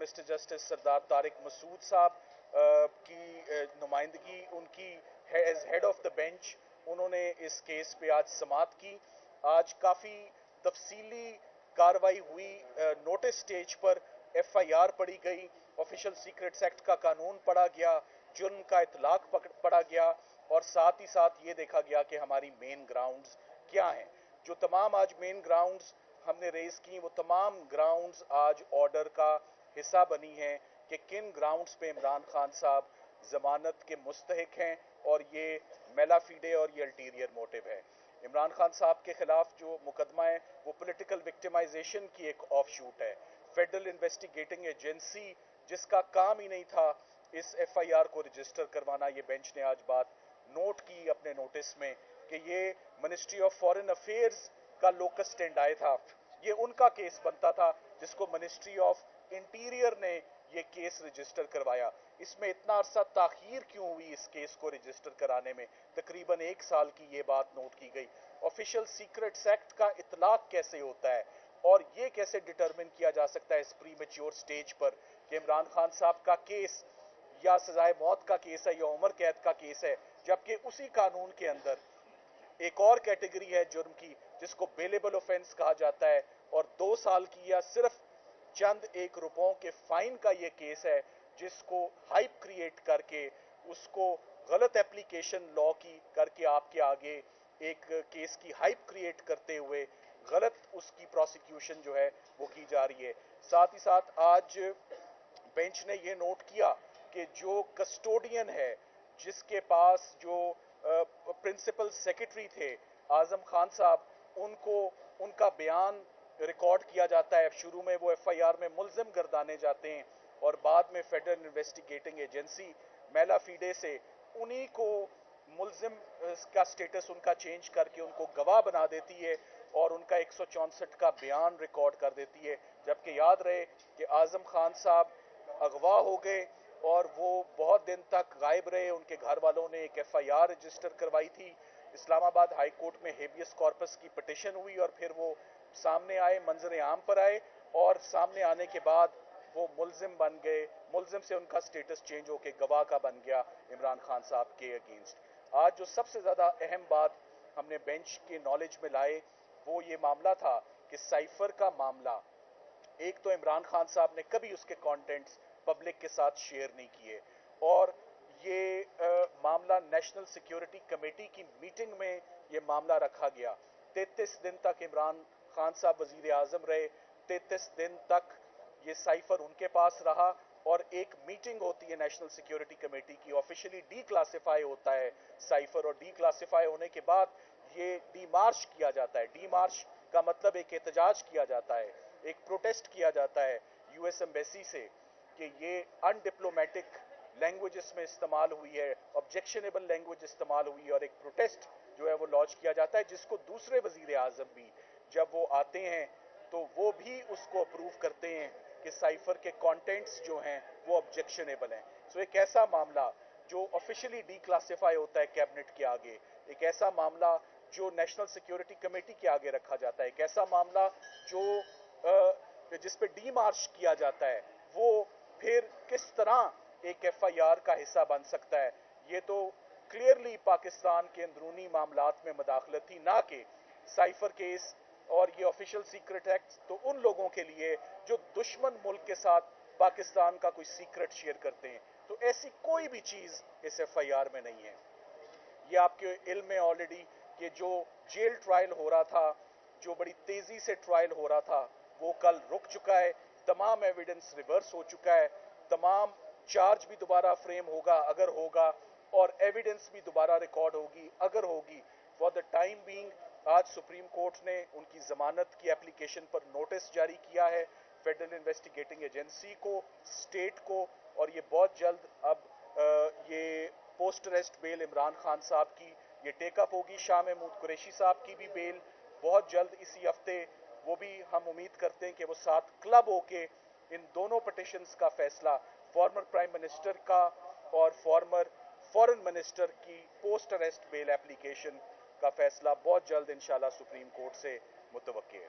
Mister justice سردار طارق مسعود صاحب کی نمائندگی ان کی as head of the bench انہوں نے اس کیس پہ آج سماعت کی. آج کافی تفصیلی کاروائی ہوئی. نوٹس سٹیج پر ایف آئی آر پڑھی گئی, آفیشل سیکرٹس ایکٹ کا قانون پڑھا گیا, جرم کا اطلاق پڑھا گیا, اور ساتھ ہی ساتھ یہ دیکھا گیا کہ ہماری مین گراؤنڈز کیا ہیں. جو تمام آج مین گراؤنڈز ہم نے ریز کی وہ تمام گراؤنڈز آج آرڈر کا حصہ بنی ہیں کہ کن گراؤنڈز پہ عمران خان صاحب ضمانت کے مستحق ہیں, اور یہ میلا فیڈے اور یہ الٹیریئر موٹیو ہے. عمران خان صاحب کے خلاف جو مقدمہ ہے وہ پولیٹیکل وکٹمائزیشن کی ایک آف شوٹ ہے. فیڈرل انویسٹیگیٹنگ ایجنسی جس کا کام ہی نہیں تھا اس ایف آئی آر کو رجسٹر کروانا, یہ بینچ نے آج بات نوٹ کی اپنے نوٹس میں کہ یہ منسٹری آف فارن افیئرز کا لوکس اسٹینڈائی تھا. یہ ان کا کیس بنتا تھا جس کو منسٹری آف انٹیریئر نے یہ کیس رجسٹر کروایا. اس میں اتنا عرصہ تاخیر کیوں ہوئی اس کیس کو رجسٹر کرانے میں؟ تقریباً 1 سال کی یہ بات نوٹ کی گئی. آفیشل سیکرٹس ایکٹ کا اطلاق کیسے ہوتا ہے اور یہ کیسے ڈٹرمن کیا جا سکتا ہے اس پری میچور سٹیج پر کہ عمران خان صاحب کا کیس یا سزائے موت کا کیس ہے یا عمر قید کا کیس ہے, جبکہ اسی قانون کے اندر ایک اور کیٹیگری ہے جرم کی جس کو بیلیبل اوفینس کہا جاتا ہے, اور 2 سال کی یا صرف چند 1 روپوں کے فائن کا یہ کیس ہے جس کو ہائپ کریٹ کر کے اس کو غلط اپلیکیشن لا کی کر کے آپ کے آگے ایک کیس کی ہائپ کریٹ کرتے ہوئے غلط اس کی پروسیکیوشن جو ہے وہ کی جا رہی ہے. ساتھ ہی ساتھ آج بینچ نے یہ نوٹ کیا کہ جو کسٹوڈین ہے جس کے پاس جو پرنسپل سیکرٹری تھے اعظم خان صاحب, ان کا بیان ریکارڈ کیا جاتا ہے. شروع میں وہ ایف آئی آر میں ملزم گردانے جاتے ہیں اور بعد میں فیڈرل انویسٹیگیٹنگ ایجنسی میلا فیڈے سے انہی کو ملزم کا سٹیٹس ان کا چینج کر کے ان کو گواہ بنا دیتی ہے اور ان کا 164 کا بیان ریکارڈ کر دیتی ہے. جبکہ یاد رہے کہ اعظم خان صاحب اغوا ہو گئے اور وہ بہت دن تک غائب رہے. ان کے گھر والوں نے ایک ایف آئی آر رجسٹر کروائی تھی. اسلام آباد ہائی کورٹ میں ہیبیس کارپس کی پٹیشن ہوئی اور پھر وہ سامنے آئے, منظر عام پر آئے, اور سامنے آنے کے بعد وہ ملزم بن گئے. ملزم سے ان کا سٹیٹس چینج ہو کے گواہ کا بن گیا عمران خان صاحب کے اگینسٹ. آج جو سب سے زیادہ اہم بات ہم نے بینچ کے نالج میں لائے وہ یہ معاملہ تھا کہ سائفر کا معاملہ, ایک تو عمران خان صاحب نے کبھی اس کے کانٹینٹس پبلک کے ساتھ شیئر نہیں کیے, اور یہ معاملہ نیشنل سیکیورٹی کمیٹی کی میٹنگ میں یہ معاملہ رکھا گیا. 33 دن تک عمران خان صاحب وزیر اعظم رہے, 33 دن تک یہ سائفر ان کے پاس رہا, اور ایک میٹنگ ہوتی ہے نیشنل سیکیورٹی کمیٹی کی, آفیشلی ڈی کلاسیفائی ہوتا ہے سائفر, اور ڈی کلاسیفائی ہونے کے بعد یہ ڈی مارش کیا جاتا ہے. ڈی مارش کا مطلب ایک احتجاج کیا جاتا ہے, ایک پروٹیسٹ کیا جاتا ہے یو ایس ایمبیسی سے کہ یہ ان ڈپلومیٹک لینگویج اس میں استعمال ہوئی ہے, آبجیکشنیبل لینگویج استعمال ہوئی ہے, اور ایک پروٹیسٹ جو ہے وہ لانچ کیا جاتا ہے جس کو دوسرے وزیر اعظم بھی جب وہ آتے ہیں تو وہ بھی اس کو اپروو کرتے ہیں کہ سائفر کے کانٹینٹس جو ہیں وہ آبجیکشنیبل ہیں. سو ایک ایسا معاملہ جو آفیشلی ڈی کلاسیفائی ہوتا ہے کیبنٹ کے آگے, ایک ایسا معاملہ جو نیشنل سیکیورٹی کمیٹی کے آگے رکھا جاتا ہے, ایک ایسا معاملہ جو جس پہ ڈی مارش کیا جاتا ہے, وہ پھر کس طرح ایک ایف آئی آر کا حصہ بن سکتا ہے؟ یہ تو کلیئرلی پاکستان کے اندرونی معاملات میں مداخلت تھی, نہ کہ سائفر کیس. اور یہ آفیشل سیکرٹ ایکٹ تو ان لوگوں کے لیے جو دشمن ملک کے ساتھ پاکستان کا کوئی سیکرٹ شیئر کرتے ہیں, تو ایسی کوئی بھی چیز اس ایف آئی آر میں نہیں ہے. یہ آپ کے علم میں آلریڈی کہ جو جیل ٹرائل ہو رہا تھا, جو بڑی تیزی سے ٹرائل ہو رہا تھا, وہ کل رک چکا ہے. تمام ایویڈنس ریورس ہو چکا ہے, تمام چارج بھی دوبارہ فریم ہوگا اگر ہوگا, اور ایویڈنس بھی دوبارہ ریکارڈ ہوگی اگر ہوگی. فار دا ٹائم بینگ آج سپریم کورٹ نے ان کی ضمانت کی اپلیکیشن پر نوٹس جاری کیا ہے فیڈرل انویسٹیگیٹنگ ایجنسی کو, اسٹیٹ کو, اور یہ بہت جلد اب یہ پوسٹ اریسٹ بیل عمران خان صاحب کی یہ ٹیک اپ ہوگی. شاہ محمود قریشی صاحب کی بھی بیل بہت جلد اسی ہفتے, وہ بھی ہم امید کرتے ہیں کہ وہ ساتھ کلب ہو کے ان دونوں پٹیشنز کا فیصلہ, فارمر پرائم منسٹر کا اور فارمر فورن منسٹر کی پوسٹ اریسٹ بیل اپلیکیشن کا فیصلہ بہت جلد انشاءاللہ سپریم کورٹ سے متوقع ہے.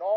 9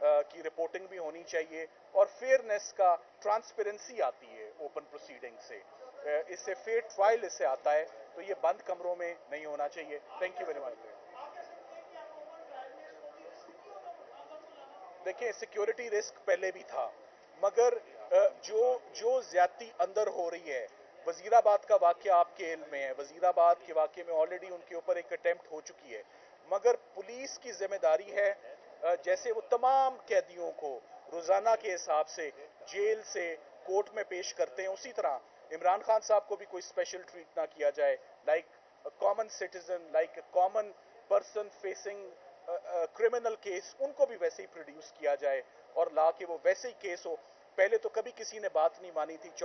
کی رپورٹنگ بھی ہونی چاہیے اور فیئرنیس کا ٹرانسپیرنسی آتی ہے اوپن پروسیڈنگ سے، اس سے فیئر ٹرائل اس سے آتا ہے، تو یہ بند کمروں میں نہیں ہونا چاہیے. Thank you very much. دیکھیں سیکیورٹی رسک پہلے بھی تھا، مگر جو زیادتی اندر ہو رہی ہے، وزیر آباد کا واقعہ آپ کے علم میں ہے، وزیر آباد کے واقعے میں آلریڈی ان کے اوپر ایک اٹیمپٹ ہو چکی ہے، مگر پولیس کی ذمہ داری ہے جیسے وہ تمام قیدیوں کو روزانہ کے حساب سے جیل سے کورٹ میں پیش کرتے ہیں، اسی طرح عمران خان صاحب کو بھی کوئی اسپیشل ٹریٹ نہ کیا جائے، like common citizen, like common person facing criminal case, ان کو بھی ویسے ہی پروڈیوس کیا جائے اور لا کے وہ ویسے ہی کیس ہو. پہلے تو کبھی کسی نے بات نہیں مانی تھی.